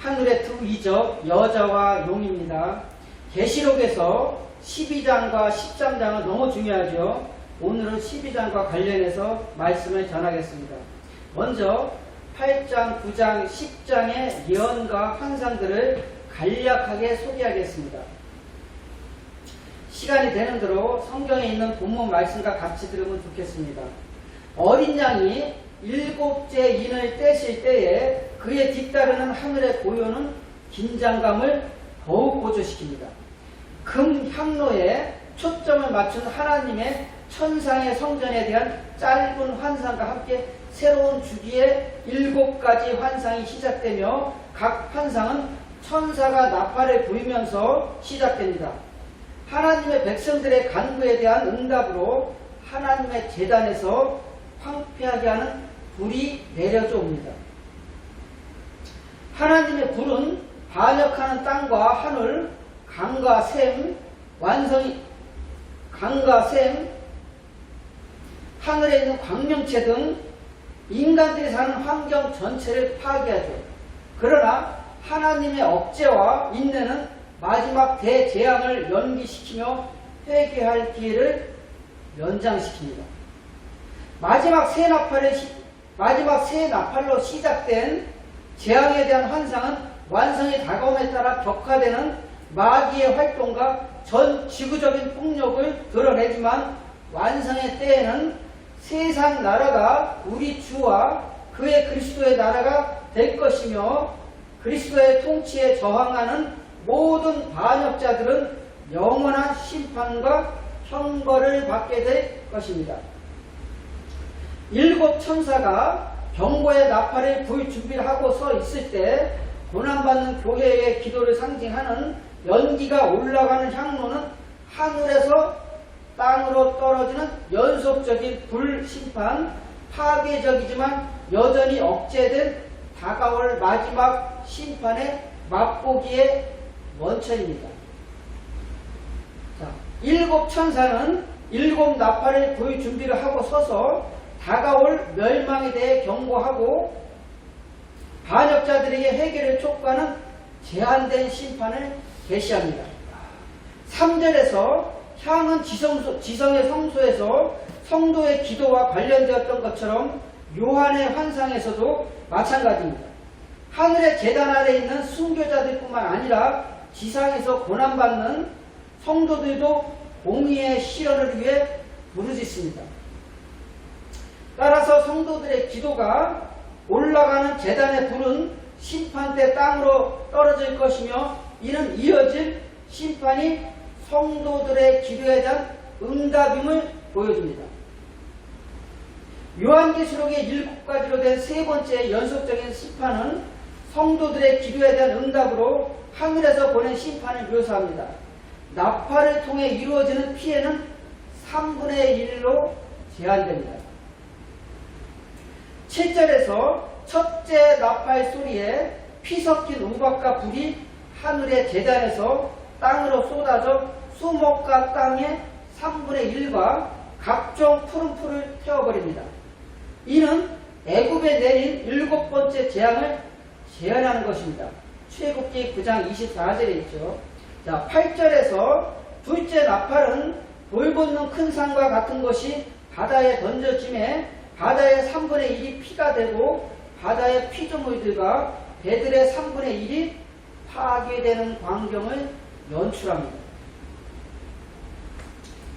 하늘의 두 이적 여자와 용입니다. 계시록에서 12장과 13장은 너무 중요하죠. 오늘은 12장과 관련해서 말씀을 전하겠습니다. 먼저 8장, 9장, 10장의 예언과 환상들을 간략하게 소개하겠습니다. 시간이 되는 대로 성경에 있는 본문 말씀과 같이 들으면 좋겠습니다. 어린 양이 7째 인을 떼실 때에 그에 뒤따르는 하늘의 고요는 긴장감을 더욱 고조시킵니다. 금 향로에 초점을 맞춘 하나님의 천상의 성전에 대한 짧은 환상과 함께 새로운 주기의 7가지 환상이 시작되며 각 환상은 천사가 나팔을 불면서 시작됩니다. 하나님의 백성들의 간구에 대한 응답으로 하나님의 제단에서 황폐하게 하는 불이 내려져 옵니다. 하나님의 불은 반역하는 땅과 하늘, 강과 샘, 하늘에 있는 광명체 등 인간들이 사는 환경 전체를 파괴하죠. 그러나 하나님의 억제와 인내는 마지막 대재앙을 연기시키며 회개할 기회를 연장시킵니다. 마지막 새 나팔로 시작된 재앙에 대한 환상은 완성이 다가옴에 따라 격화되는 마귀의 활동과 전 지구적인 폭력을 드러내지만 완성의 때에는 세상 나라가 우리 주와 그의 그리스도의 나라가 될 것이며 그리스도의 통치에 저항하는 모든 반역자들은 영원한 심판과 형벌을 받게 될 것입니다. 7 천사가 경고의 나팔을 불 준비를 하고 서 있을 때 고난받는 교회의 기도를 상징하는 연기가 올라가는 향로는 하늘에서 땅으로 떨어지는 연속적인 불심판, 파괴적이지만 여전히 억제된 다가올 마지막 심판의 맛보기의 원천입니다. 자, 7 천사는 7 나팔을 불 준비를 하고 서서 다가올 멸망에 대해 경고하고 반역자들에게 회개를 촉구하는 제한된 심판을 계시합니다. 3절에서 향은 지성의 성소에서 성도의 기도와 관련되었던 것처럼 요한의 환상에서도 마찬가지입니다. 하늘의 제단 아래 있는 순교자들뿐만 아니라 지상에서 고난받는 성도들도 공의의 실현을 위해 부르짖습니다. 따라서 성도들의 기도가 올라가는 제단의 불은 심판 때 땅으로 떨어질 것이며 이는 이어질 심판이 성도들의 기도에 대한 응답임을 보여줍니다. 요한계시록의 7가지로 된 세 번째 연속적인 심판은 성도들의 기도에 대한 응답으로 하늘에서 보낸 심판을 묘사합니다. 나팔을 통해 이루어지는 피해는 3분의 1로 제한됩니다. 7절에서 첫째 나팔 소리에 피 섞인 우박과 불이 하늘의 제단에서 땅으로 쏟아져 수목과 땅의 3분의 1과 각종 푸른 풀을 태워버립니다. 이는 애굽에 내린 7번째 재앙을 재현하는 것입니다. 출애굽기 9장 24절에 있죠. 자, 8절에서 둘째 나팔은 돌붙는 큰 산과 같은 것이 바다에 던져짐에 바다의 3분의 1이 피가 되고 바다의 피조물들과 배들의 3분의 1이 파괴되는 광경을 연출합니다.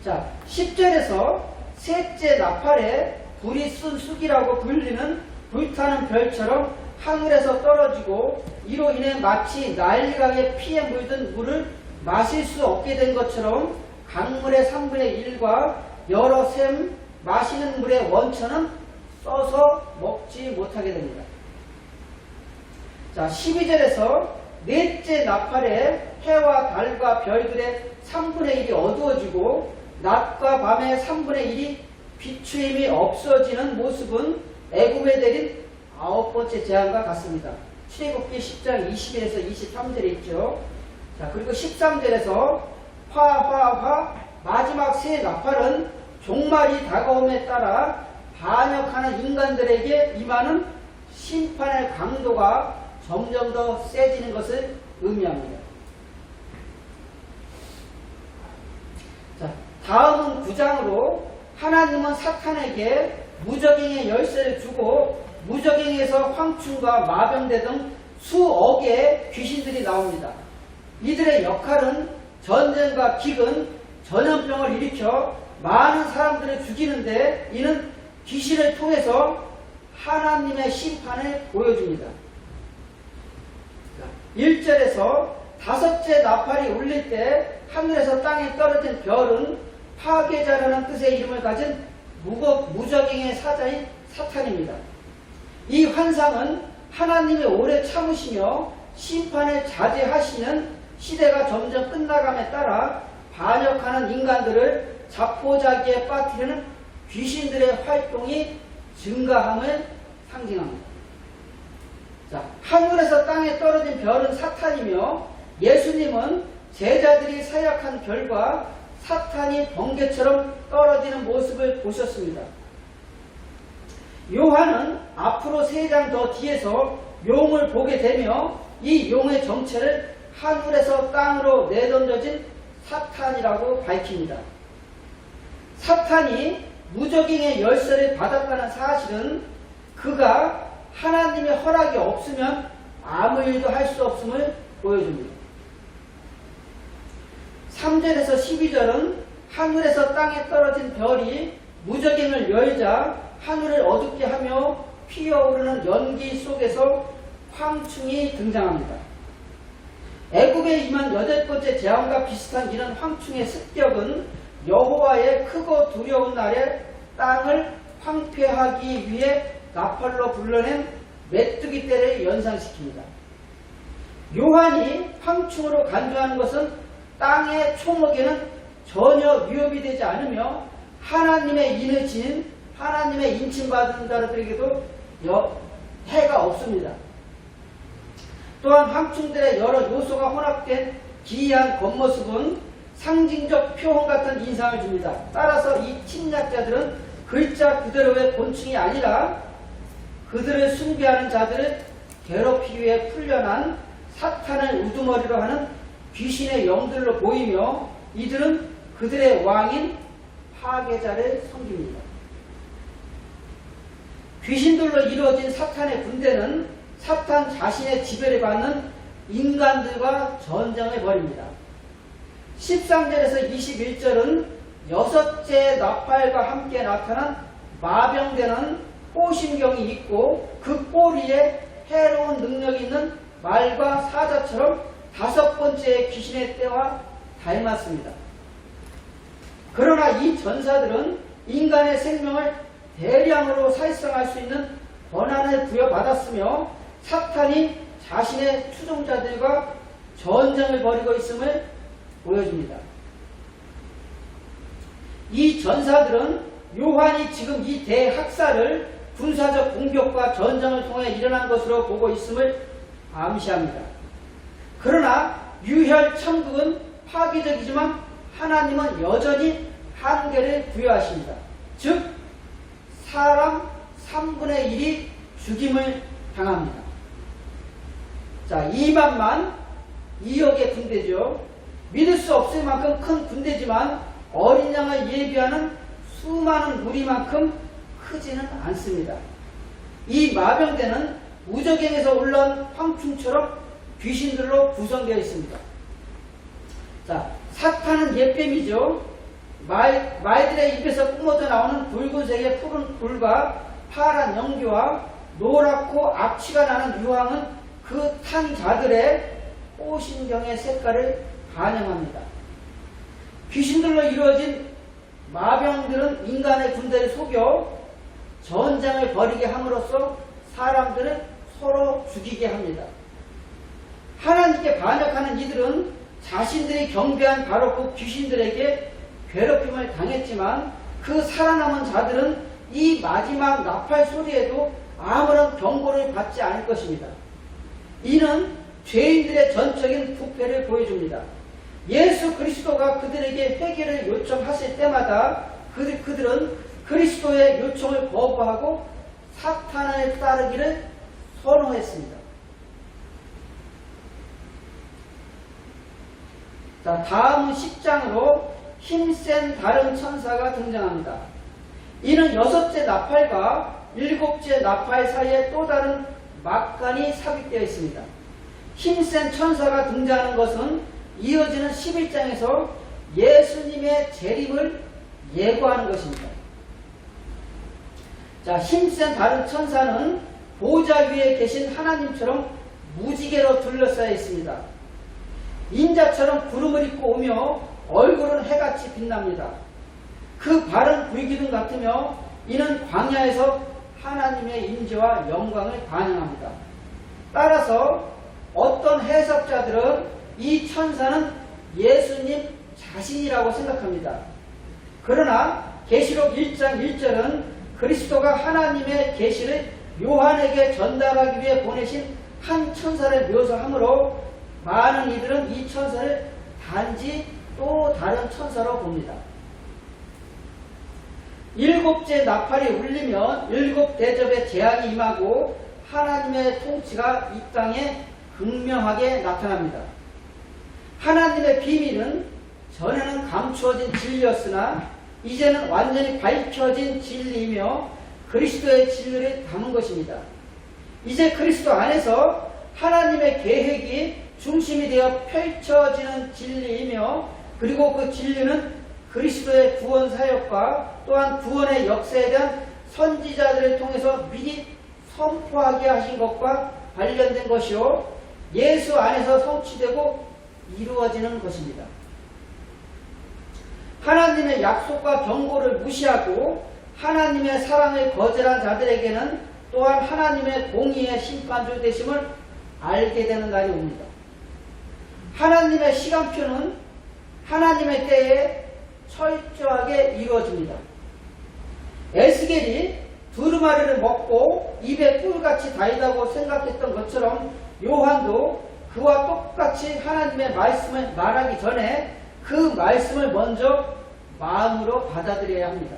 자, 10절에서 셋째 나팔에 불이 쓴 쑥이라고 불리는 불타는 별처럼 하늘에서 떨어지고 이로 인해 마치 나일강의 피에 물든 물을 마실 수 없게 된 것처럼 강물의 3분의 1과 여러 샘 마시는 물의 원천은 써서 먹지 못하게 됩니다. 자, 12절에서 넷째 나팔에 해와 달과 별들의 3분의 1이 어두워지고 낮과 밤의 3분의 1이 비추임이 없어지는 모습은 애굽에 내린 9번째 재앙과 같습니다. 출애굽기 10장 21에서 23절에 있죠. 자, 그리고 13절에서 화화화 마지막 새 나팔은 종말이 다가옴에 따라 반역하는 인간들에게 임하는 심판의 강도가 점점 더 세지는 것을 의미합니다. 자, 다음은 9장으로 하나님은 사탄에게 무적행의 열쇠를 주고 무적행에서 황충과 마병대 등 수억의 귀신들이 나옵니다. 이들의 역할은 전쟁과 기근, 전염병을 일으켜 많은 사람들을 죽이는데 이는 귀신을 통해서 하나님의 심판을 보여줍니다. 1절에서 다섯째 나팔이 울릴 때 하늘에서 땅에 떨어진 별은 파괴자라는 뜻의 이름을 가진 무적행의 사자인 사탄입니다. 이 환상은 하나님이 오래 참으시며 심판을 자제하시는 시대가 점점 끝나감에 따라 반역하는 인간들을 자포자기에 빠뜨리는 귀신들의 활동이 증가함을 상징합니다. 자, 하늘에서 땅에 떨어진 별은 사탄이며 예수님은 제자들이 사역한 결과 사탄이 번개처럼 떨어지는 모습을 보셨습니다. 요한은 앞으로 3장 더 뒤에서 용을 보게 되며 이 용의 정체를 하늘에서 땅으로 내던져진 사탄이라고 밝힙니다. 사탄이 무적행의 열쇠를 받았다는 사실은 그가 하나님의 허락이 없으면 아무 일도 할 수 없음을 보여줍니다. 3절에서 12절은 하늘에서 땅에 떨어진 별이 무적행을 열자 하늘을 어둡게 하며 피어오르는 연기 속에서 황충이 등장합니다. 애굽에 임한 8번째 재앙과 비슷한 이런 황충의 습격은 여호와의 크고 두려운 날에 땅을 황폐하기 위해 나팔로 불러낸 메뚜기 떼를 연상시킵니다. 요한이 황충으로 간주하는 것은 땅의 총억에는 전혀 위협이 되지 않으며 하나님의 인을 지닌 하나님의 인침받은 자들에게도 해가 없습니다. 또한 황충들의 여러 요소가 혼합된 기이한 겉모습은 상징적 표현 같은 인상을 줍니다. 따라서 이 침략자들은 글자 그대로의 곤충이 아니라 그들을 숭배하는 자들을 괴롭히기 위해 풀려난 사탄을 우두머리로 하는 귀신의 영들로 보이며 이들은 그들의 왕인 파괴자를 섬깁니다. 귀신들로 이루어진 사탄의 군대는 사탄 자신의 지배를 받는 인간들과 전쟁을 벌입니다. 13절에서 21절은 6째 나팔과 함께 나타난 마병되는 호심경이 있고 그 꼬리에 해로운 능력이 있는 말과 사자처럼 5번째 귀신의 떼와 닮았습니다. 그러나 이 전사들은 인간의 생명을 대량으로 살성할 수 있는 권한을 부여받았으며 사탄이 자신의 추종자들과 전쟁을 벌이고 있음을 보여줍니다. 이 전사들은 요한이 지금 이 대학살을 군사적 공격과 전쟁을 통해 일어난 것으로 보고 있음을 암시합니다. 그러나 유혈 천국은 파괴적이지만 하나님은 여전히 한계를 부여하십니다. 즉 사람 3분의 1이 죽임을 당합니다. 자, 2만만 2억의 군대죠. 믿을 수 없을 만큼 큰 군대지만 어린 양을 예비하는 수많은 무리만큼 크지는 않습니다. 이 마병대는 무적행에서 올라온 황충처럼 귀신들로 구성되어 있습니다. 자, 사탄은 옛뱀이죠. 말들의 입에서 뿜어져 나오는 붉은색의 푸른 불과 파란 연기와 노랗고 악취가 나는 유황은 그 탄 자들의 호신경의 색깔을 반영합니다. 귀신들로 이루어진 마병들은 인간의 군대를 속여 전쟁을 벌이게 함으로써 사람들을 서로 죽이게 합니다. 하나님께 반역하는 이들은 자신들이 경배한 바로 그 귀신들에게 괴롭힘을 당했지만 그 살아남은 자들은 이 마지막 나팔 소리에도 아무런 경고를 받지 않을 것입니다. 이는 죄인들의 전적인 부패를 보여줍니다. 예수 그리스도가 그들에게 회개를 요청하실 때마다 그들은 그리스도의 요청을 거부하고 사탄을 따르기를 선호했습니다. 자, 다음은 10장으로 힘센 다른 천사가 등장합니다. 이는 6째 나팔과 7째 나팔 사이에 또 다른 막간이 삽입되어 있습니다. 힘센 천사가 등장하는 것은 이어지는 11장에서 예수님의 재림을 예고하는 것입니다. 자, 힘센 다른 천사는 보좌 위에 계신 하나님처럼 무지개로 둘러싸여 있습니다. 인자처럼 구름을 입고 오며 얼굴은 해같이 빛납니다. 그 발은 불기둥 같으며 이는 광야에서 하나님의 임재와 영광을 반영합니다. 따라서 어떤 해석자들은 이 천사는 예수님 자신이라고 생각합니다. 그러나 계시록 1장 1절은 그리스도가 하나님의 계시를 요한에게 전달하기 위해 보내신 한 천사를 묘사하므로 많은 이들은 이 천사를 단지 또 다른 천사로 봅니다. 7째 나팔이 울리면 7대접의 재앙이 임하고 하나님의 통치가 이 땅에 극명하게 나타납니다. 하나님의 비밀은 전에는 감추어진 진리였으나 이제는 완전히 밝혀진 진리이며 그리스도의 진리를 담은 것입니다. 이제 그리스도 안에서 하나님의 계획이 중심이 되어 펼쳐지는 진리이며 그리고 그 진리는 그리스도의 구원 사역과 또한 구원의 역사에 대한 선지자들을 통해서 미리 선포하게 하신 것과 관련된 것이요 예수 안에서 성취되고 이루어지는 것입니다. 하나님의 약속과 경고를 무시하고 하나님의 사랑을 거절한 자들에게는 또한 하나님의 공의의 심판주 되심을 알게 되는 날이 옵니다. 하나님의 시간표는 하나님의 때에 철저하게 이루어집니다. 에스겔이 두루마리를 먹고 입에 꿀같이 달다고 생각했던 것처럼 요한도 그와 똑같이 하나님의 말씀을 말하기 전에 그 말씀을 먼저 마음으로 받아들여야 합니다.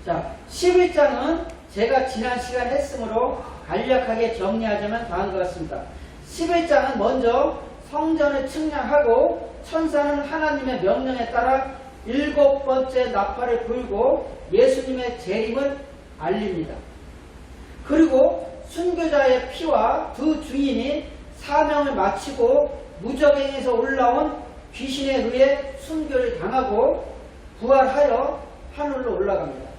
자, 11장은 제가 지난 시간에 했으므로 간략하게 정리하자면 다음과 같습니다. 11장은 먼저 성전을 측량하고 천사는 하나님의 명령에 따라 7번째 나팔을 불고 예수님의 재림을 알립니다. 그리고 순교자의 피와 두 증인이 사명을 마치고 무적행에서 올라온 귀신에 의해 순교를 당하고 부활하여 하늘로 올라갑니다.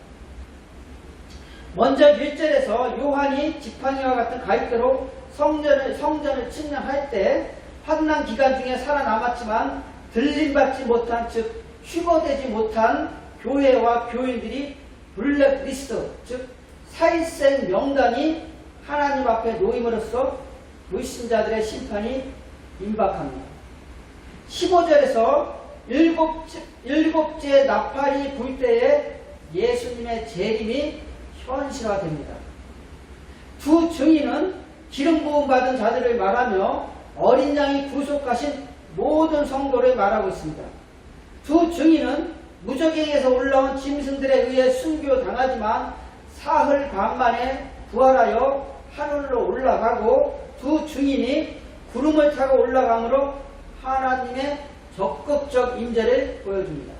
먼저 1절에서 요한이 지팡이와 같은 가위대로 성전을 측량할 때 환난 기간 중에 살아남았지만 들림받지 못한 즉 휴거되지 못한 교회와 교인들이 블랙리스트 즉 사일생 명단이 하나님 앞에 놓임으로써 불신자들의 심판이 임박합니다. 15절에서 7째 나팔이 불 때에 예수님의 재림이 현실화됩니다. 두 증인은 기름 부음 받은 자들을 말하며 어린 양이 구속하신 모든 성도를 말하고 있습니다. 두 증인은 무적행에서 올라온 짐승들에 의해 순교당하지만 사흘 반 만에 부활하여 하늘로 올라가고 두 증인이 구름을 타고 올라가므로 하나님의 적극적 임재를 보여줍니다.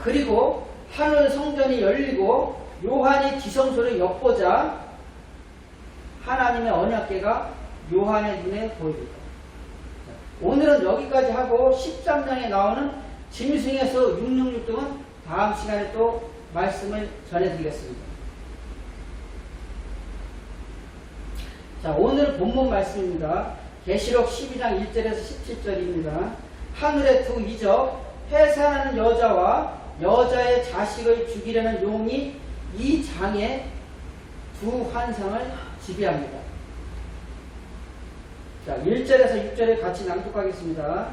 그리고 하늘 성전이 열리고 요한이 지성소를 엿보자 하나님의 언약궤가 요한의 눈에 보입니다. 오늘은 여기까지 하고 13장에 나오는 짐승에서 666 등은 다음 시간에 또 말씀을 전해드리겠습니다. 자, 오늘 본문 말씀입니다. 계시록 12장 1절에서 17절입니다. 하늘의 두 이적, 해산하는 여자와 여자의 자식을 죽이려는 용이 이 장의 두 환상을 지배합니다. 자, 1절에서 6절을 같이 낭독하겠습니다.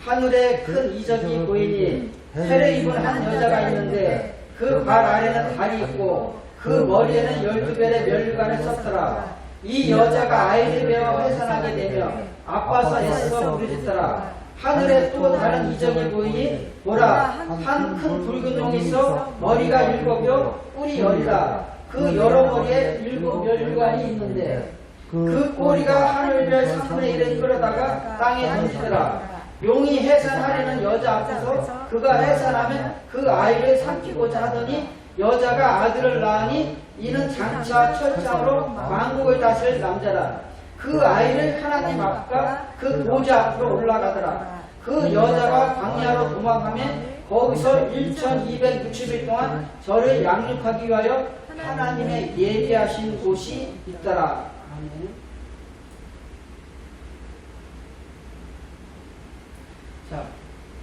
하늘에 큰 이적이 보이니 해를 입은 한 여자가 있는데 그 발 아래는 달이 있고 그 머리에는 12별의 멸관을 썼더라. 이 여자가 아이를 베어 해산하게 되며 아빠 산에서 부르짖더라. 하늘에 또 다른 이적이 보이니 보라, 한 큰 붉은 용이 있어 머리가 7여 뿔이 10이라. 그 여러 머리에 7 멸관이 있는데 그 꼬리가 하늘별 3분의 1을 끌어다가 땅에 던지더라. 용이 해산하려는 여자 앞에서 그가 해산하면 그 아이를 삼키고자 하더니 여자가 아들을 낳으니 이는 장차 철장으로 왕국을 다스릴 남자다. 그 아이를 하나님 앞과 그 보좌 앞으로 올라가더라. 그 여자가 광야로 도망하며 거기서 1260일 동안 저를 양육하기 위하여 하나님의 예비하신 곳이 있더라. 아멘. 자,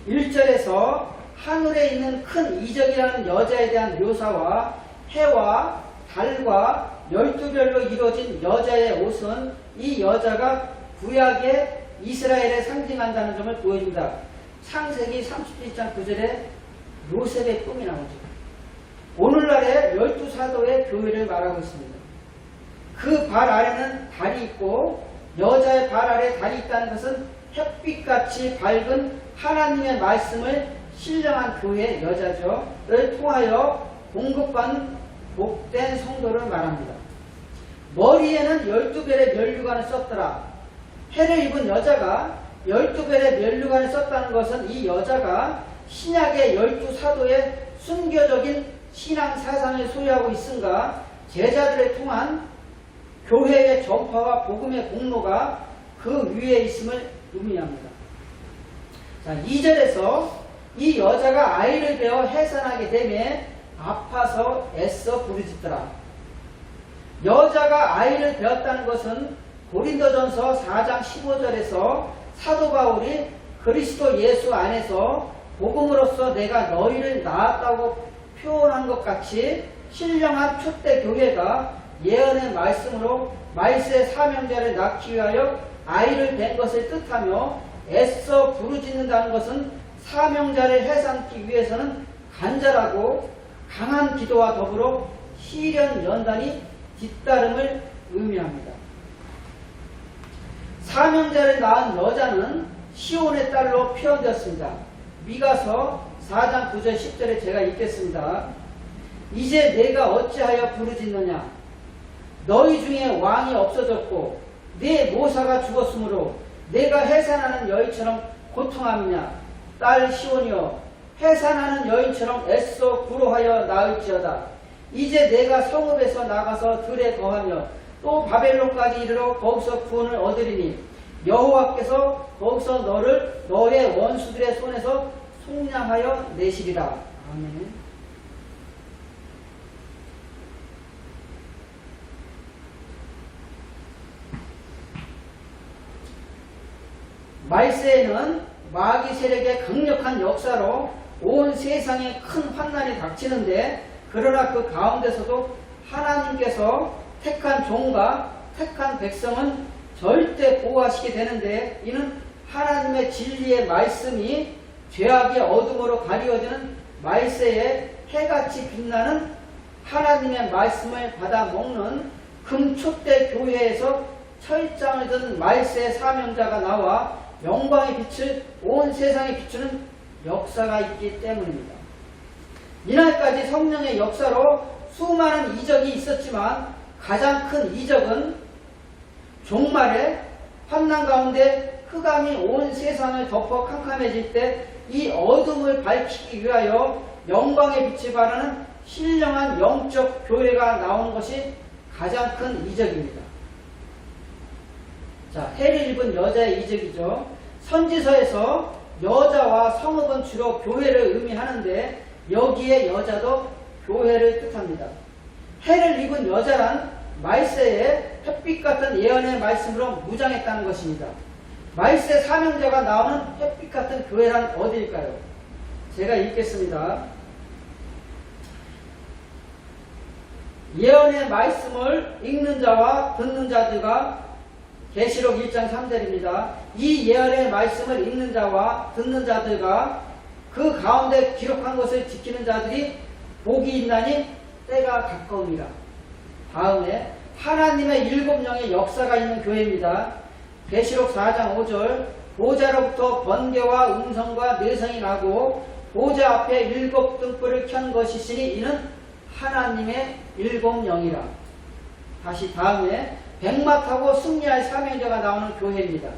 1절에서 하늘에 있는 큰 이적이라는 여자에 대한 묘사와 해와 달과 12별로 이루어진 여자의 옷은 이 여자가 구약의 이스라엘에 상징한다는 점을 보여줍니다. 창세기 37장 9절에 요셉의 꿈이 나오죠. 오늘날의 12사도의 교회를 말하고 있습니다. 그 발 아래는 달이 있고 여자의 발 아래 달이 있다는 것은 햇빛같이 밝은 하나님의 말씀을 신령한 교회 여자를 통하여 공급받는 복된 성도를 말합니다. 머리에는 12별의 면류관을 썼더라. 해를 입은 여자가 12별의 면류관을 썼다는 것은 이 여자가 신약의 12사도의 순교적인 신앙 사상을 소유하고 있은가 제자들을 통한 교회의 전파와 복음의 공로가 그 위에 있음을 의미합니다. 자, 2절에서 이 여자가 아이를 베어 해산하게 되매 아파서 애써 부르짖더라. 여자가 아이를 베었다는 것은 고린도전서 4장 15절에서 사도 바울이 그리스도 예수 안에서 복음으로써 내가 너희를 낳았다고 표현한 것 같이 신령한 초대 교회가 예언의 말씀으로 말세의 사명자를 낳기 위하여 아이를 뵌 것을 뜻하며 애써 부르짖는다는 것은 사명자를 해삼기 위해서는 간절하고 강한 기도와 더불어 시련 연단이 뒤따름을 의미합니다. 사명자를 낳은 여자는 시온의 딸로 표현되었습니다. 미가서 4장 9절 10절에 제가 읽겠습니다. 이제 내가 어찌하여 부르짖느냐? 너희 중에 왕이 없어졌고 내 모사가 죽었으므로 내가 해산하는 여인처럼 고통함이냐? 딸 시온이여, 해산하는 여인처럼 애써 구로하여 나을지어다. 이제 내가 성읍에서 나가서 들에 거하며 또 바벨론까지 이르러 거기서 구원을 얻으리니 여호와께서 거기서 너를 너의 원수들의 손에서 속량하여 내시리라. 아멘. 말세에는 마귀 세력의 강력한 역사로 온 세상에 큰 환난이 닥치는데, 그러나 그 가운데서도 하나님께서 택한 종과 택한 백성은 절대 보호하시게 되는데, 이는 하나님의 진리의 말씀이 죄악의 어둠으로 가리워지는 말세에 해같이 빛나는 하나님의 말씀을 받아 먹는 금촛대 교회에서 철장을 든 말세 사명자가 나와 영광의 빛을 온 세상에 비추는 역사가 있기 때문입니다. 이날까지 성령의 역사로 수많은 이적이 있었지만 가장 큰 이적은 종말에 환난 가운데 흑암이 온 세상을 덮어 캄캄해질 때 이 어둠을 밝히기 위하여 영광의 빛을 발하는 신령한 영적 교회가 나오는 것이 가장 큰 이적입니다. 자, 해를 입은 여자의 이적이죠. 선지서에서 여자와 성읍은 주로 교회를 의미하는데 여기에 여자도 교회를 뜻합니다. 해를 입은 여자란 말세에 햇빛 같은 예언의 말씀으로 무장했다는 것입니다. 말세 사명자가 나오는 햇빛 같은 교회란 어디일까요? 제가 읽겠습니다. 예언의 말씀을 읽는 자와 듣는 자들과 계시록 1장 3절입니다. 이 예언의 말씀을 읽는 자와 듣는 자들과 그 가운데 기록한 것을 지키는 자들이 복이 있나니 때가 가까우니라. 다음에 하나님의 7영의 역사가 있는 교회입니다. 계시록 4장 5절 보좌로부터 번개와 음성과 내성이 나고 보좌 앞에 7 등불을 켠 것이시니 이는 하나님의 7영이라. 다시 다음에 백마 타고 승리할 사명자가 나오는 교회입니다.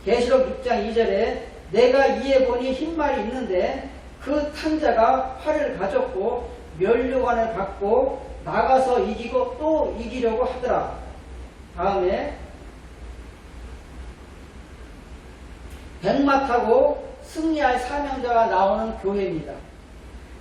계시록 6장 2절에 내가 이에 보니 흰말이 있는데 그 탄 자가 활을 가졌고 면류관을 받고 나가서 이기고 또 이기려고 하더라. 다음에 백마 타고 승리할 사명자가 나오는 교회입니다.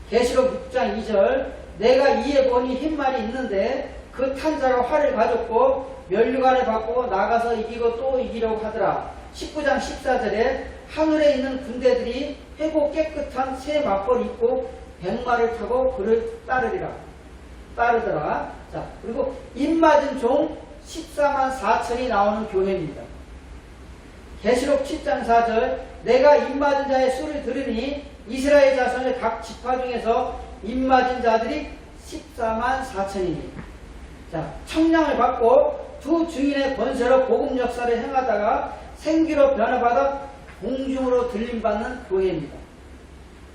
계시록 6장 2절 내가 이에 보니 흰말이 있는데 그 탄 자가 활을 가졌고 면류관을 받고 나가서 이기고 또 이기려고 하더라. 19장 14절에 하늘에 있는 군대들이 회고 깨끗한 새 마포를 입고 백마를 타고 그를 따르더라. 자, 그리고 입맞은 종 14만 4천이 나오는 교회입니다. 계시록 7장 4절 내가 입맞은 자의 수를 들으니 이스라엘 자손의 각 지파 중에서 입맞은 자들이 14만 4천이니 자, 청량을 받고 두 증인의 권세로 복음 역사를 행하다가 생기로 변화받아 공중으로 들림받는 교회입니다.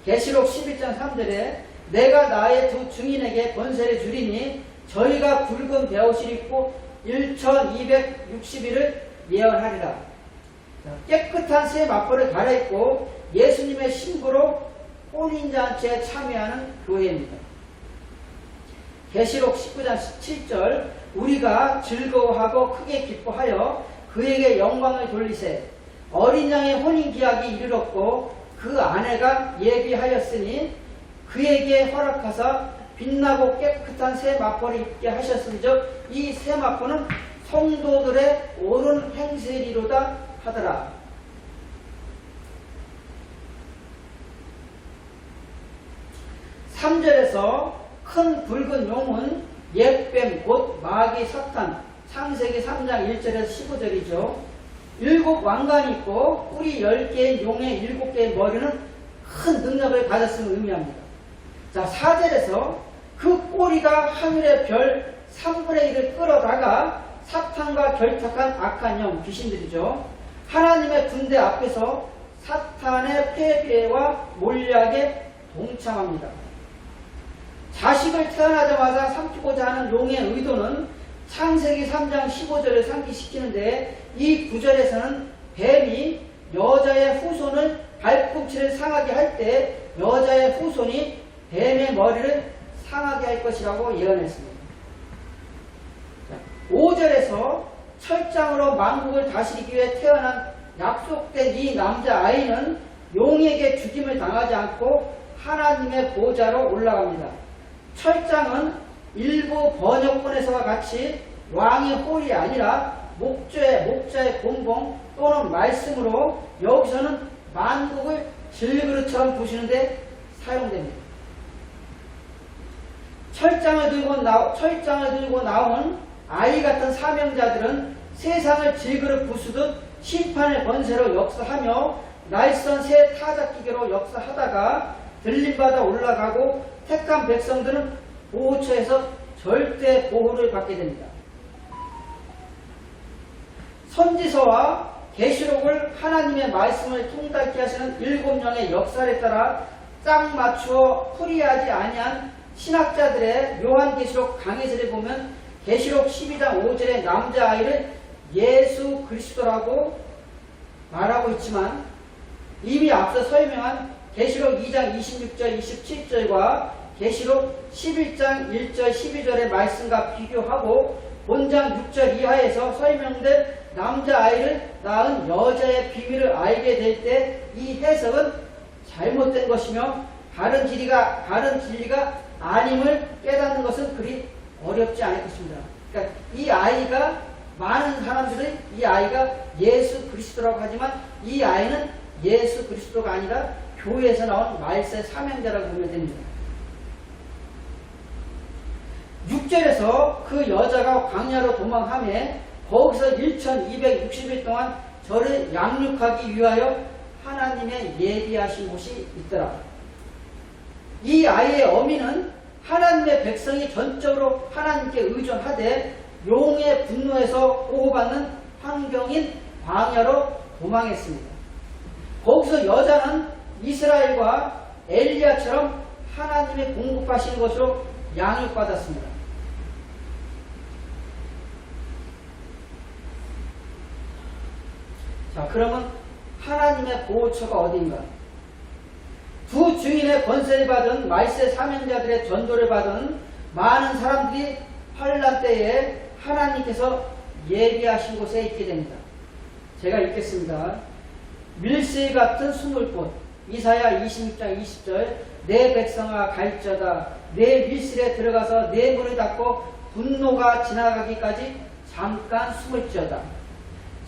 계시록 11장 3절에 내가 나의 두 증인에게 권세를 주리니 저희가 붉은 베옷을 입고 1260일을 예언하리라. 깨끗한 새 마포를 갈아입고 예수님의 신부로 혼인잔치에 참여하는 교회입니다. 계시록 19장 7절 우리가 즐거워하고 크게 기뻐하여 그에게 영광을 돌리세 어린 양의 혼인기약이 이르렀고 그 아내가 예비하였으니 그에게 허락하사 빛나고 깨끗한 새 마포를 입게 하셨은즉 이 새 마포는 성도들의 옳은 행세리로다 하더라. (3절에서) 큰 붉은 용은 옛뱀 곧 마귀 사탄 창세기 3장 1절에서 15절이죠. 7 왕관이 있고 뿔이 10개인 용의 7개의 머리는 큰 능력을 가졌음을 의미합니다. 자, 4절에서 그 꼬리가 하늘의 별 3분의 1을 끌어다가 사탄과 결탁한 악한 영, 귀신들이죠. 하나님의 군대 앞에서 사탄의 패배와 몰약에 동참합니다. 자식을 태어나자마자 삼키고자 하는 용의 의도는 창세기 3장 15절을 상기시키는데 이 구절에서는 뱀이 여자의 후손을 발꿈치를 상하게 할 때 여자의 후손이 뱀의 머리를 상하게 할 것이라고 예언했습니다. 5절에서 철장으로 만국을 다스리기 위해 태어난 약속된 이 남자아이는 용에게 죽임을 당하지 않고 하나님의 보좌로 올라갑니다. 철장은 일부 번역본에서와 같이 왕의 홀이 아니라 목자의 곤봉 또는 말씀으로 여기서는 만국을 질그릇처럼 부시는데 사용됩니다. 철장을 들고 나온 아이 같은 사명자들은 세상을 질그릇 부수듯 심판의 권세로 역사하며 날선 새 타작기계로 역사하다가 들림받아 올라가고 택한 백성들은 보호처에서 절대 보호를 받게 됩니다. 선지서와 계시록을 하나님의 말씀을 통달케 하시는 7명의 역사에 따라 짝 맞추어 풀이하지 아니한 신학자들의 요한계시록 강해설에 보면 계시록 12장 5절의 남자아이를 예수 그리스도라고 말하고 있지만 이미 앞서 설명한 계시록 2장 26절 27절과 계시록 11장 1절 12절의 말씀과 비교하고 본장 6절 이하에서 설명된 남자아이를 낳은 여자의 비밀을 알게 될 때 이 해석은 잘못된 것이며 다른 진리가 아님을 깨닫는 것은 그리 어렵지 않을 것입니다. 그러니까 이 아이가 많은 사람들은 이 아이가 예수 그리스도라고 하지만 이 아이는 예수 그리스도가 아니라 교회에서 나온 말세 사명자라고 보면 됩니다. 6절에서 그 여자가 광야로 도망하며 거기서 1260일 동안 저를 양육하기 위하여 하나님의 예비하신 곳이 있더라. 이 아이의 어미는 하나님의 백성이 전적으로 하나님께 의존하되 용의 분노에서 보호받는 환경인 광야로 도망했습니다. 거기서 여자는 이스라엘과 엘리야처럼 하나님의 공급하시는 것으로 양육받았습니다. 자, 그러면 하나님의 보호처가 어딘가? 두 증인의 권세를 받은 말세 사명자들의 전도를 받은 많은 사람들이 환난 때에 하나님께서 예비하신 곳에 있게 됩니다. 제가 읽겠습니다. 밀실 같은 수물꽃, 이사야 26장 20절, 내 백성아 갈지어다, 내 밀실에 들어가서 내 문을 닫고 분노가 지나가기까지 잠깐 숨을지어다.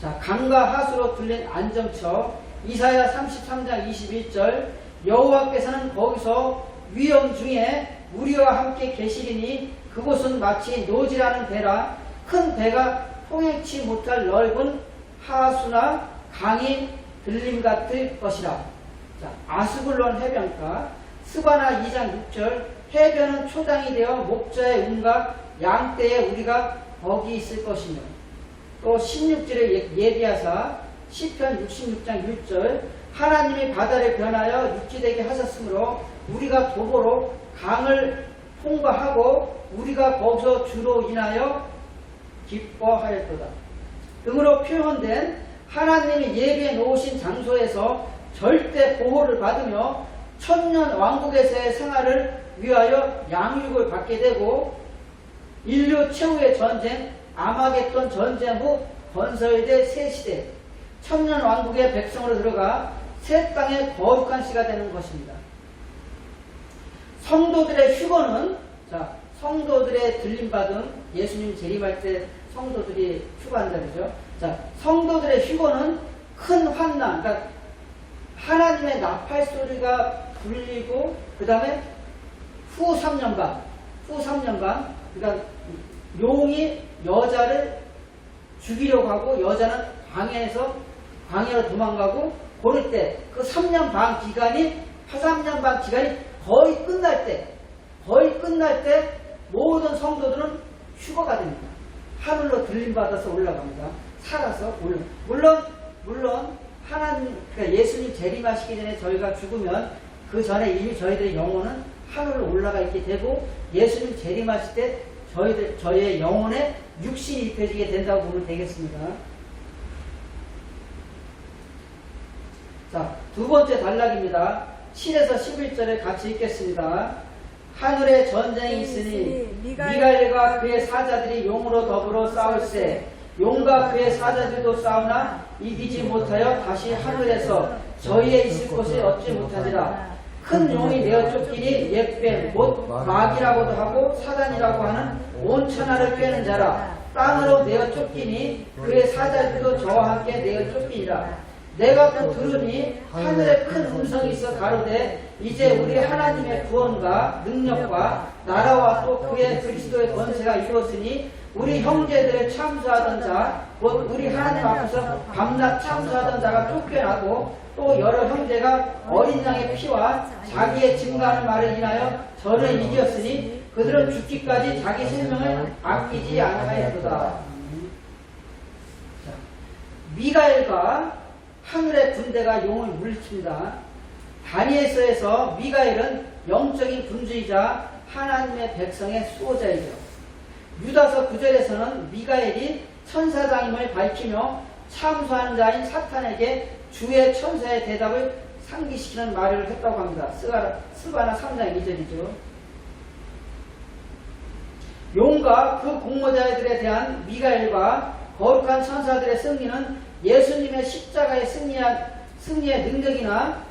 자, 강과 하수로 둘린 안정처, 이사야 33장 21절, 여호와께서는 거기서 위험 중에 우리와 함께 계시리니 그곳은 마치 노지라는 배라, 큰 배가 통행치 못할 넓은 하수나 강이 들림 같을 것이라. 자, 아스글론 해변가, 스바나 2장 6절, 해변은 초장이 되어 목자의 운과 양떼에 우리가 거기 있을 것이며, 또 16절에 예비하사 시편 66장 6절, 하나님이 바다를 변하여 육지되게 하셨으므로 우리가 도보로 강을 통과하고 우리가 거기서 주로 인하여 기뻐하였도다. 등으로 표현된 하나님이 예비해 놓으신 장소에서 절대 보호를 받으며 천년 왕국에서의 생활을 위하여 양육을 받게 되고, 인류 최후의 전쟁 아마겟돈 전쟁 후 건설될 새 시대 천년 왕국의 백성으로 들어가 새 땅의 거룩한 시가 되는 것입니다. 성도들의 휴거는, 자, 성도들의 들림받은, 예수님 재림할 때 성도들이 휴거한다 그러죠. 자, 성도들의 휴거는 큰 환난, 그러니까 하나님의 나팔 소리가 불리고 그 다음에 후 3년간, 그러니까 용이 여자를 죽이려고 하고 여자는 광야로 도망가고, 그럴 때 그 3년 반 기간이 거의 끝날 때 모든 성도들은 휴거가 됩니다. 하늘로 들림받아서 올라갑니다. 살아서 물론 하나님, 그러니까 예수님 재림하시기 전에 저희가 죽으면 그 전에 이미 저희들의 영혼은 하늘로 올라가 있게 되고, 예수님 재림하실 때 저희의 영혼에 육신이 입혀지게 된다고 보면 되겠습니다. 자, 두 번째 단락입니다. 7에서 11절에 같이 읽겠습니다. 하늘에 전쟁이 있으니 미가엘과 그의 사자들이 용으로 더불어 싸울세, 용과 그의 사자들도 싸우나 이기지 못하여 다시 하늘에서 저희의 있을 곳에 얻지 못하니라. 큰 용이 내어 쫓기니 옛뱀 곧 마귀라고도 하고 사단이라고 하는 온 천하를 꿰는 자라. 땅으로 내어 쫓기니 그의 사자들도 저와 함께 내어 쫓기니라. 내가 또 들으니 하늘에 큰 음성이 있어 가로되 이제 우리 하나님의 구원과 능력과 나라와 또 그의 그리스도의 권세가 이루어지니 우리 형제들을 참수하던 자 곧 우리 하나님 앞에서 밤낮 참수하던 자가 쫓겨나고, 또 여러 형제가 어린 양의 피와 자기의 증거하는 말을 인하여 저를 이겼으니 그들은 죽기까지 자기 생명을 아끼지 아니하였도다. 미가엘과 하늘의 군대가 용을 물리칩니다. 다니엘서에서 미가엘은 영적인 군주이자 하나님의 백성의 수호자이죠. 유다서 9절에서는 미가엘이 천사장임을 밝히며 참수하는 자인 사탄에게 주의 천사의 대답을 상기시키는 말을 했다고 합니다. 스바나 3장 2절이죠. 용과 그 공모자들에 대한 미가엘과 거룩한 천사들의 승리는 예수님의 십자가의 승리의 능력이나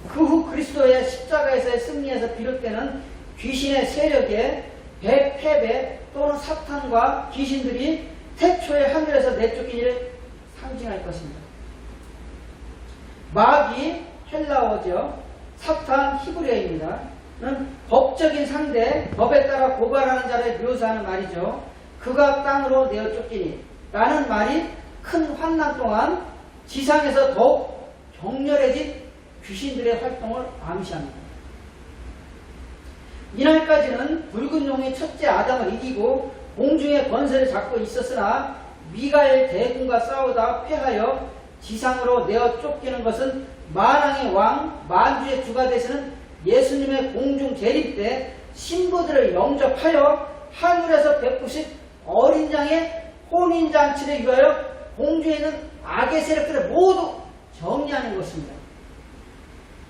그 후 그리스도의 십자가에서의 승리에서 비롯되는 귀신의 세력의 패배 또는 사탄과 귀신들이 태초에 하늘에서 내쫓긴 일을 상징할 것입니다. 마귀 헬라어죠. 사탄 히브리어입니다. 는 법적인 상대, 법에 따라 고발하는 자를 묘사하는 말이죠. 그가 땅으로 내어 쫓기니 라는 말이 큰 환난 동안 지상에서 더욱 격렬해진 귀신들의 활동을 암시합니다. 이날까지는 붉은 용이 첫째 아담을 이기고 공중의 권세를 잡고 있었으나 미가엘 대군과 싸우다 패하여 지상으로 내어 쫓기는 것은 만왕의 왕, 만주의 주가 되시는 예수님의 공중 재림 때 신부들을 영접하여 하늘에서 베푸신 어린 양의 혼인잔치를 위하여 공중에 있는 악의 세력들을 모두 정리하는 것입니다.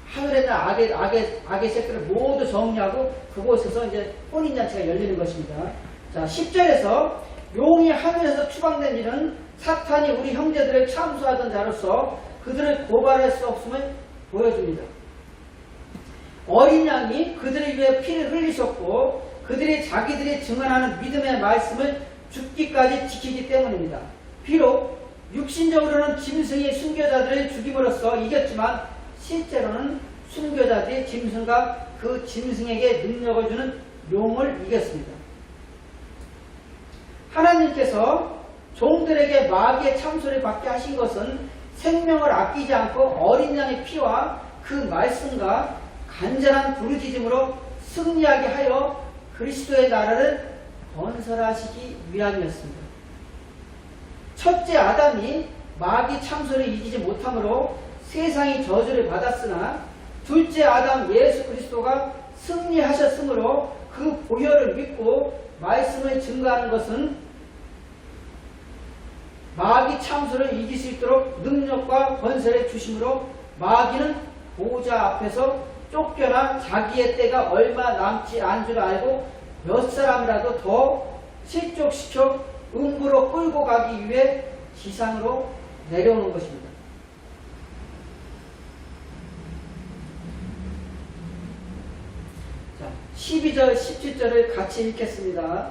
하늘에 있는 악의 세력들을 모두 정리하고 그곳에서 이제 혼인잔치가 열리는 것입니다. 자, 10절에서 용이 하늘에서 추방된 일은 사탄이 우리 형제들을 참수하던 자로서 그들을 고발할 수 없음을 보여줍니다. 어린 양이 그들을 위해 피를 흘리셨고 그들이 자기들이 증언하는 믿음의 말씀을 죽기까지 지키기 때문입니다. 비록 육신적으로는 짐승이 순교자들을 죽임으로써 이겼지만 실제로는 순교자들이 짐승과 그 짐승에게 능력을 주는 용을 이겼습니다. 하나님께서 종들에게 마귀의 참소를 받게 하신 것은 생명을 아끼지 않고 어린 양의 피와 그 말씀과 간절한 부르짖음으로 승리하게 하여 그리스도의 나라를 건설하시기 위함이었습니다. 첫째 아담이 마귀 참소를 이기지 못함으로 세상이 저주를 받았으나 둘째 아담 예수 그리스도가 승리하셨으므로 그 보혈을 믿고 말씀을 증거하는 것은 마귀 참소를 이길 수 있도록 능력과 권세를 주심으로 마귀는 보호자 앞에서 쫓겨나 자기의 때가 얼마 남지 않은 줄 알고 몇 사람이라도 더 실족시켜 음부로 끌고 가기 위해 지상으로 내려오는 것입니다. 자, 12절, 17절을 같이 읽겠습니다.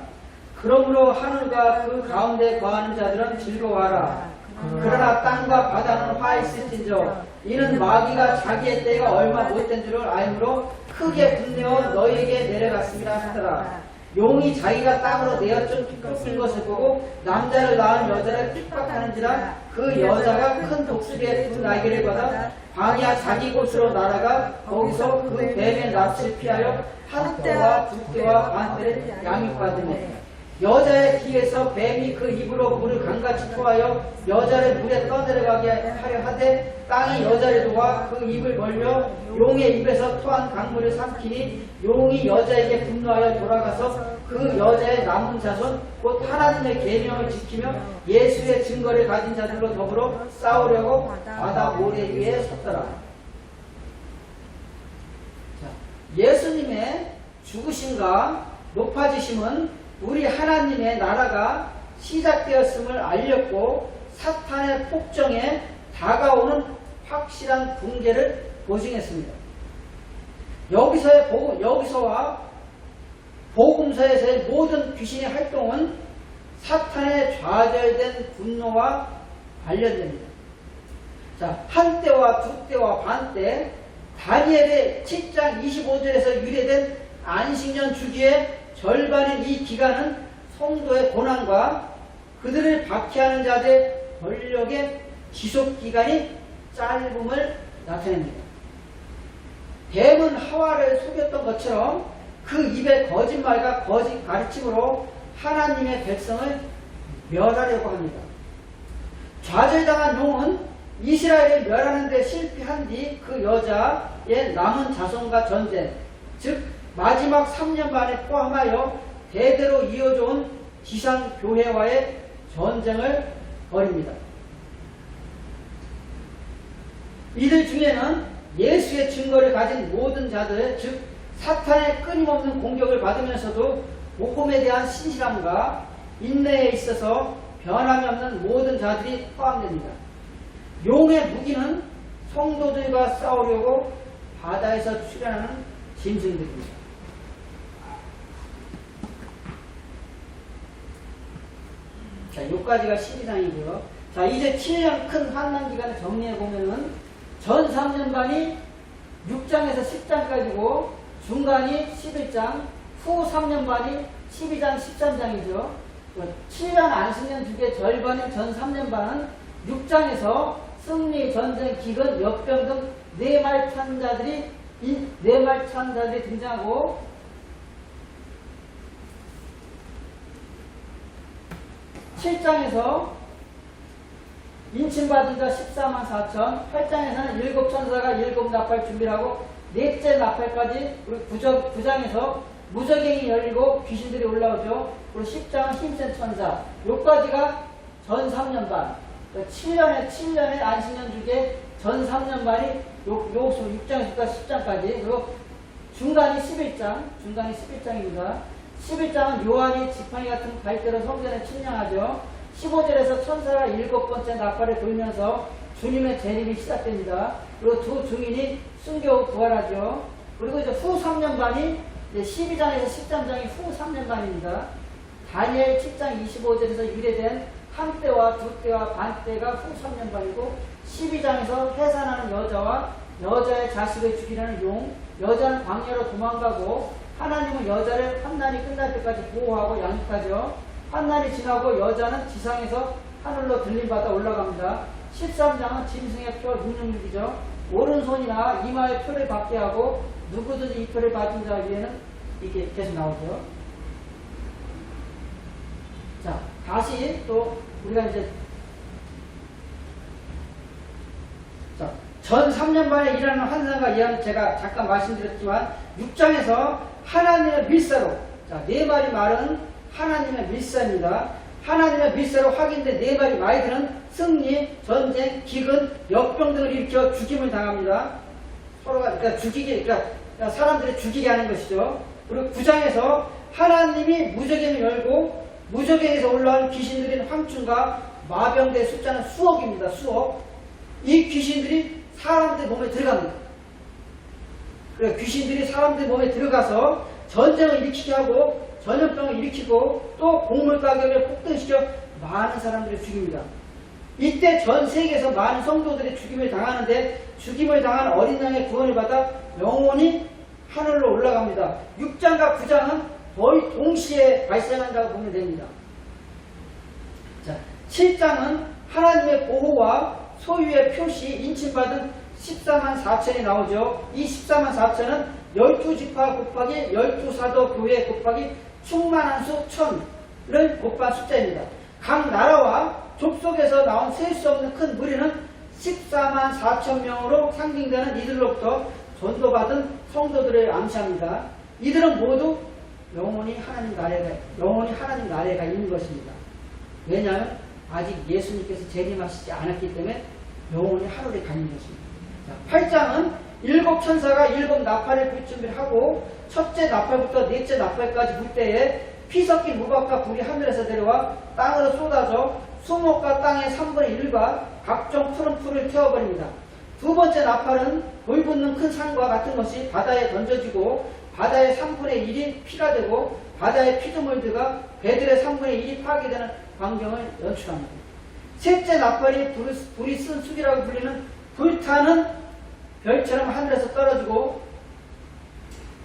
그러므로 하늘과 그 가운데 거하는 자들은 즐거워하라. 그러나 땅과 바다는 화있을진저 이는 마귀가 자기의 때가 얼마 못된 줄을 알므로 크게 분내어 너희에게 내려갔습니다 하더라. 용이 자기가 땅으로 내어준 쫓긴 것을 보고 남자를 낳은 여자를 핍박하는지라 그 여자가 큰 독수리의 두 날개를 받아 광야 자기 곳으로 날아가 거기서 그 뱀의 낯을 피하여 한 떼와 두 떼와 반 떼를 양육받으며 여자의 뒤에서 뱀이 그 입으로 물을 강같이 토하여 여자를 물에 떠내려가게 하려 하되 땅이 여자를 도와 그 입을 벌려 용의 입에서 토한 강물을 삼키니 용이 여자에게 분노하여 돌아가서 그 여자의 남은 자손 곧 하나님의 계명을 지키며 예수의 증거를 가진 자들로 더불어 싸우려고 바다 모래 위에 섰더라. 자, 예수님의 죽으심과 높아지심은 우리 하나님의 나라가 시작되었음을 알렸고 사탄의 폭정에 다가오는 확실한 붕괴를 보증했습니다. 여기서와 복음서에서의 모든 귀신의 활동은 사탄의 좌절된 분노와 관련됩니다. 자, 한 때와 두 때와 반 때, 다니엘의 7장 25절에서 유래된 안식년 주기의 절반인 이 기간은 성도의 고난과 그들을 박해하는 자들의 권력의 지속기간이 짧음을 나타냅니다. 뱀은 하와를 속였던 것처럼 그 입의 거짓말과 거짓 가르침으로 하나님의 백성을 멸하려고 합니다. 좌절당한 용은 이스라엘을 멸하는 데 실패한 뒤 그 여자의 남은 자손과 전쟁, 즉 마지막 3년 반에 포함하여 대대로 이어져온 지상교회와의 전쟁을 벌입니다. 이들 중에는 예수의 증거를 가진 모든 자들, 즉 사탄의 끊임없는 공격을 받으면서도 복음에 대한 신실함과 인내에 있어서 변함이 없는 모든 자들이 포함됩니다. 용의 무기는 성도들과 싸우려고 바다에서 출현하는 짐승들입니다. 자, 여기까지가 12장이고요. 자, 이제 7년 큰 환난 기간을 정리해보면은 전 3년반이 6장에서 10장까지고 중간이 11장, 후 3년반이 12장, 13장이죠. 7년 안식년 주기의 절반인 전 3년반은 6장에서 승리, 전쟁, 기근, 역병 등 네말 찬자들이 등장하고 7장에서 인침받은 자 14만 4천, 8장에서는 7천사가 7나팔 준비를 하고 넷째 나팔까지 우리 9장에서 무저갱이 열리고 귀신들이 올라오죠. 그리고 10장은 힘센 천사, 여기까지가 전 3년반. 7년에 안식년 주기에 전 3년반이 요 6장에서 10장까지, 그리고 중간이 11장입니다. 11장은 요한이 지팡이 같은 갈대로 성전에 침략하죠. 15절에서 천사가 7번째 나팔을 불면서 주님의 재림이 시작됩니다. 그리고 두 증인이 순교 부활하죠. 그리고 이제 후 3년반이 12장에서 13장이 후 3년반입니다. 다니엘 7장 25절에서 유래된 한 때와 두 때와 반 때가 후 3년반이고, 12장에서 해산하는 여자와 여자의 자식을 죽이려는 용, 여자는 광야로 도망가고 하나님은 여자를 환난이 끝날 때까지 보호하고 양육하죠. 환난이 지나고 여자는 지상에서 하늘로 들림받아 올라갑니다. 13장은 짐승의 표 666이죠. 오른손이나 이마의 표를 받게 하고 누구든지 이 표를 받은 자에게는 이게 계속 나오죠. 자, 다시 또 우리가 이제 전 3년 반에 일하는 환상과 예언 제가 잠깐 말씀드렸지만 6장에서 하나님의 밀사로, 자, 네 마리 말은 하나님의 밀사입니다. 하나님의 밀사로 확인된 네 마리 말들은 승리, 전쟁, 기근, 역병 등을 일으켜 죽임을 당합니다. 서로가 그러니까 사람들이 죽이게 하는 것이죠. 그리고 9장에서 하나님이 무저갱을 열고 무저갱에서 올라온 귀신들인 황충과 마병대의 숫자는 수억입니다. 수억. 이 귀신들이 사람들 몸에 들어갑니다. 그래, 귀신들이 사람들 몸에 들어가서 전쟁을 일으키게 하고 전염병을 일으키고 또 곡물 가격을 폭등시켜 많은 사람들을 죽입니다. 이때 전 세계에서 많은 성도들이 죽임을 당하는데, 죽임을 당한 어린 양의 구원을 받아 영원히 하늘로 올라갑니다. 6장과 9장은 거의 동시에 발생한다고 보면 됩니다. 자, 7장은 하나님의 보호와 소유의 표시 인침받은 14만 4천이 나오죠. 이 14만 4천은 12지파 곱하기 12사도 교회 곱하기 충만한 수 1000을 곱한 숫자입니다. 각 나라와 족속에서 나온 셀 수 없는 큰 무리는 14만 4천 명으로 상징되는 이들로부터 전도받은 성도들을 암시합니다. 이들은 모두 영원히 하나님 나라가 있는 것입니다. 왜냐하면 아직 예수님께서 재림하시지 않았기 때문에 영원히 하늘에 가는 것입니다. 자, 8장은 7천사가 7 나팔을 불 준비를 하고 첫째 나팔부터 넷째 나팔까지 불 때에 피 섞인 무박과 불이 하늘에서 내려와 땅으로 쏟아져 수목과 땅의 3분의 1과 각종 푸른 풀을 태워버립니다. 두 번째 나팔은 불 붙는 큰 산과 같은 것이 바다에 던져지고 바다의 3분의 1이 피가 되고 바다의 피조물들과 배들의 3분의 1이 파괴되는 광경을 연출합니다. 셋째 나팔이 불이 쓴 숲이라고 불리는 불타는 별처럼 하늘에서 떨어지고,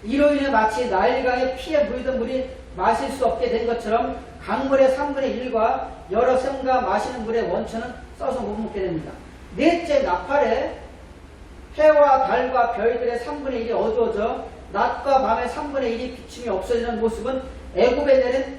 이로 인해 마치 나일강에 피에 물던 물이 마실 수 없게 된 것처럼 강물의 3분의 1과 여러 샘과 마시는 물의 원천은 써서 못 먹게 됩니다. 넷째 나팔에 해와 달과 별들의 3분의 1이 어두워져 낮과 밤의 3분의 1이 비춤이 없어지는 모습은 애굽에 내린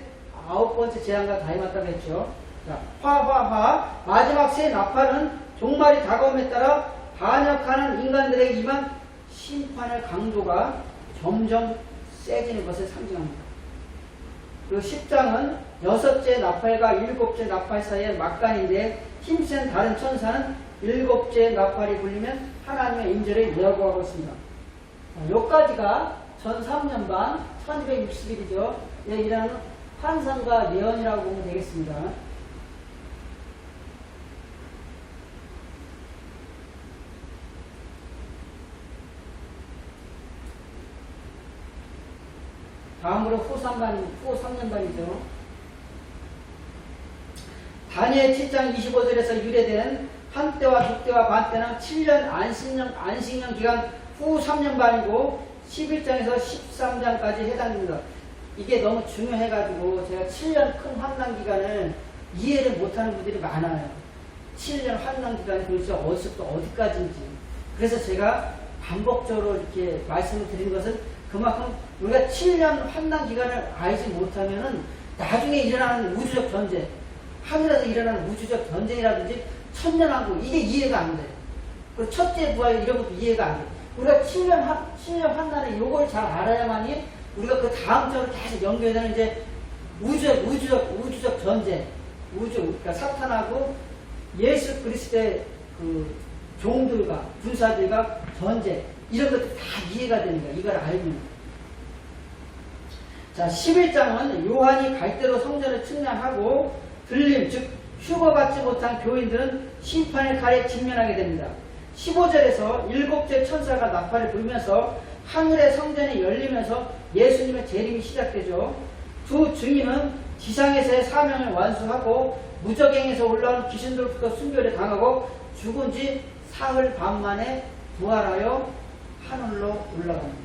9번째 재앙과 닮았다고 했죠. 자, 화화화 마지막 세 나팔은 종말이 다가옴에 따라 반역하는 인간들에게 임한 심판의 강도가 점점 세지는 것을 상징합니다. 그리고 10장은 6째 나팔과 7째 나팔 사이의 막간인데, 힘센 다른 천사는 7째 나팔이 불리면 하나님의 임재를 예고하고 있습니다. 여기까지가 전 3년 반 1260일이죠. 이라는 환상과 예언이라고 보면 되겠습니다. 다음으로 후 3년반이죠. 다니엘 7장 25절에서 유래된 한때와 족대와 반때는 7년 안식년 기간 후 3년반이고 11장에서 13장까지 해당됩니다. 이게 너무 중요해가지고 제가 7년 큰 환난 기간을 이해를 못하는 분들이 많아요. 7년 환난 기간이 도대체 어디서부터 어디까지인지. 그래서 제가 반복적으로 이렇게 말씀을 드린 것은 그만큼 우리가 7년 환난 기간을 알지 못하면은 나중에 일어나는 우주적 전쟁, 하늘에서 일어나는 우주적 전쟁이라든지 천년왕국, 이게 이해가 안 돼요. 그리고 첫째 부활 이런 것도 이해가 안 돼요. 우리가 7년 환난에 요걸 잘 알아야만이 우리가 그 다음적으로 계속 연결되는 이제 우주적 전쟁, 그러니까 사탄하고 예수 그리스도의 그 종들과 군사들과 전쟁 이런 것들 다 이해가 되는 거야. 이걸 알면. 자, 11장은 요한이 갈대로 성전을 측량하고 들림, 즉 휴거받지 못한 교인들은 심판의 칼에 직면하게 됩니다. 15절에서 7째 천사가 나팔을 불면서 하늘의 성전이 열리면서 예수님의 재림이 시작되죠. 두 증인은 지상에서의 사명을 완수하고 무적행에서 올라온 귀신들부터 순교를 당하고 죽은 지 사흘 반 만에 부활하여 하늘로 올라갑니다.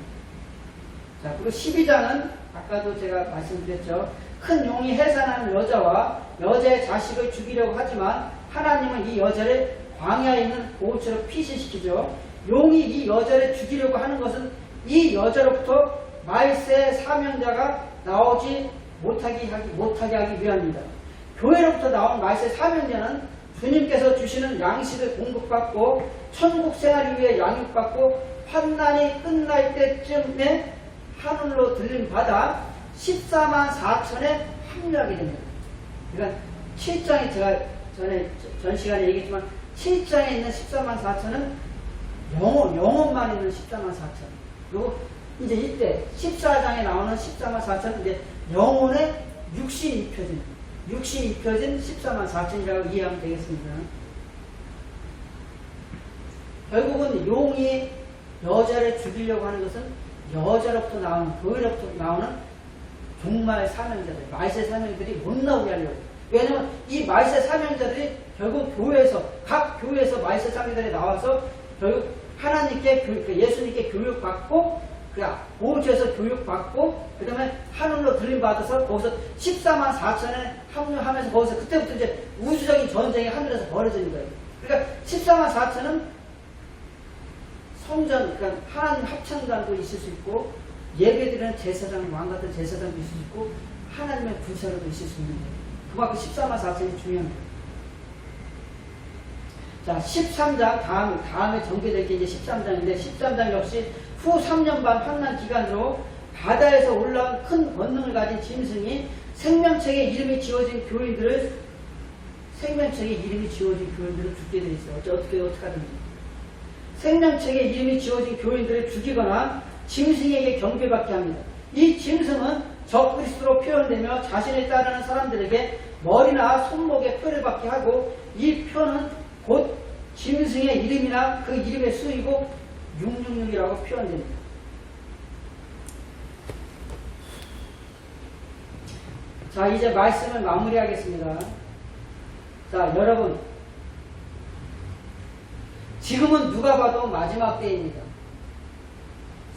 자, 그리고 12장은 아까도 제가 말씀드렸죠. 큰 용이 해산하는 여자와 여자의 자식을 죽이려고 하지만 하나님은 이 여자를 광야에 있는 고우처로 피신시키죠. 용이 이 여자를 죽이려고 하는 것은 이 여자로부터 말세의 사명자가 나오지 못하게 하기 위함입니다. 교회로부터 나온 말세 사명자는 주님께서 주시는 양식을 공급받고 천국 생활을 위해 양육받고 환난이 끝날 때쯤에 하늘로 들림받아 14만 4천에 합류하게 됩니다. 그러니까 7장에 제가 전 시간에 얘기했지만 7장에 있는 14만 4천은 영혼만 있는 14만 4천. 그리고 이제 이때 14장에 나오는 14만 4천은 이제 영혼의 육신이 입혀진 14만 4천이라고 이해하면 되겠습니다. 결국은 용이 여자를 죽이려고 하는 것은 여자로부터 나오는, 교회로부터 나오는 종말 사명자들, 말세 사명자들이 못 나오게 하려고. 왜냐하면 이 말세 사명자들이 결국 교회에서, 각 교회에서 말세 사명자들이 나와서 결국 하나님께, 예수님께 교육받고, 보호처에서 교육받고, 그 다음에 하늘로 들림받아서 거기서 14만 4천에 합류하면서 거기서 그때부터 이제 우주적인 전쟁이 하늘에서 벌어지는 거예요. 그러니까 14만 4천은 성전, 그러니까 하나님 합창단도 있을 수 있고, 예배드리는 제사장, 왕 같은 제사장도 있을 수 있고, 하나님의 군사로도 있을 수 있는 거예요. 그만큼 14만 4천이 중요한 거예요. 자, 13장, 다음에 전개될 게 이제 13장인데, 13장 역시 후 3년 반 환난 기간으로 바다에서 올라온 큰 권능을 가진 짐승이 생명책에 이름이 지워진 교인들을 죽게 돼 있어요. 어떻게 하든지. 생명책에 이름이 지워진 교인들을 죽이거나 짐승에게 경배받게 합니다. 이 짐승은 적그리스도로 표현되며 자신을 따르는 사람들에게 머리나 손목에 표를 받게 하고, 이 표는 곧 짐승의 이름이나 그 이름의 수이고 666이라고 표현됩니다. 자, 이제 말씀을 마무리하겠습니다. 자, 여러분, 지금은 누가 봐도 마지막 때입니다.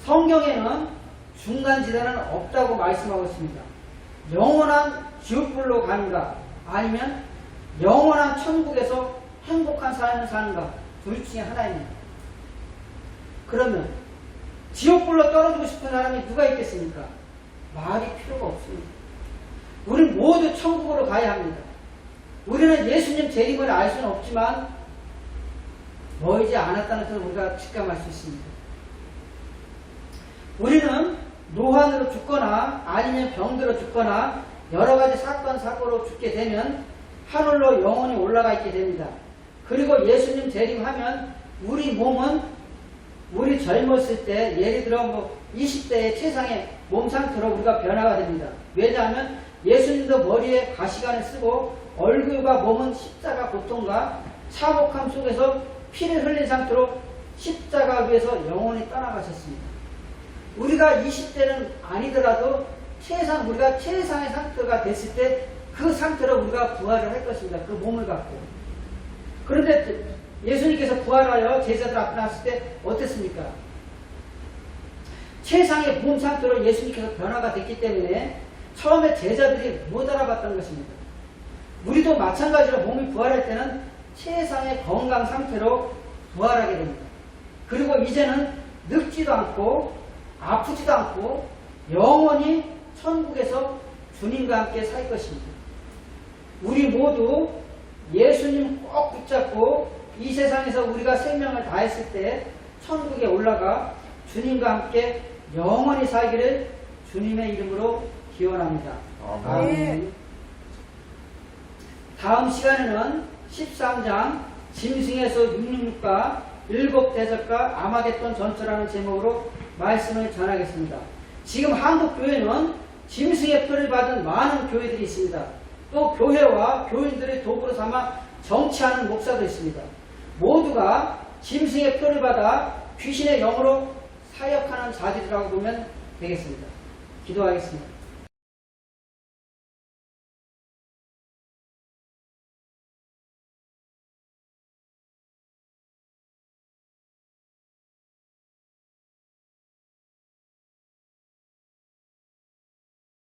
성경에는 중간지대는 없다고 말씀하고 있습니다. 영원한 지옥불로 가는가, 아니면 영원한 천국에서 행복한 삶을 사는가, 둘 중에 하나입니다. 그러면 지옥불로 떨어지고 싶은 사람이 누가 있겠습니까? 말이 필요가 없습니다. 우리는 모두 천국으로 가야 합니다. 우리는 예수님 재림을 알 수는 없지만 멀지 않았다는 것을 우리가 직감할 수 있습니다. 우리는 노환으로 죽거나 아니면 병들어 죽거나 여러 가지 사건 사고로 죽게 되면 하늘로 영원히 올라가 있게 됩니다. 그리고 예수님 재림하면 우리 몸은 우리 젊었을 때, 예를 들어 20대의 최상의 몸 상태로 우리가 변화가 됩니다. 왜냐하면 예수님도 머리에 가시관을 쓰고 얼굴과 몸은 십자가 고통과 참혹함 속에서 피를 흘린 상태로 십자가 위에서 영원히 떠나가셨습니다. 우리가 20대는 아니더라도 우리가 최상의 상태가 됐을 때 그 상태로 우리가 부활을 할 것입니다. 그 몸을 갖고. 그런데 예수님께서 부활하여 제자들 앞에 나왔을 때 어땠습니까? 최상의 몸 상태로 예수님께서 변화가 됐기 때문에 처음에 제자들이 못 알아봤던 것입니다. 우리도 마찬가지로 몸이 부활할 때는 최상의 건강 상태로 부활하게 됩니다. 그리고 이제는 늙지도 않고 아프지도 않고 영원히 천국에서 주님과 함께 살 것입니다. 우리 모두 예수님 꼭 붙잡고 이 세상에서 우리가 생명을 다했을 때 천국에 올라가 주님과 함께 영원히 살기를 주님의 이름으로 기원합니다. 아멘. 다음 시간에는 13장 짐승에서 666과 일곱 대적과 아마겟돈 전투라는 제목으로 말씀을 전하겠습니다. 지금 한국 교회는 짐승의 표를 받은 많은 교회들이 있습니다. 또 교회와 교인들의 도구로 삼아 정치하는 목사도 있습니다. 모두가 짐승의 표를 받아 귀신의 영으로 사역하는 자들이라고 보면 되겠습니다. 기도하겠습니다.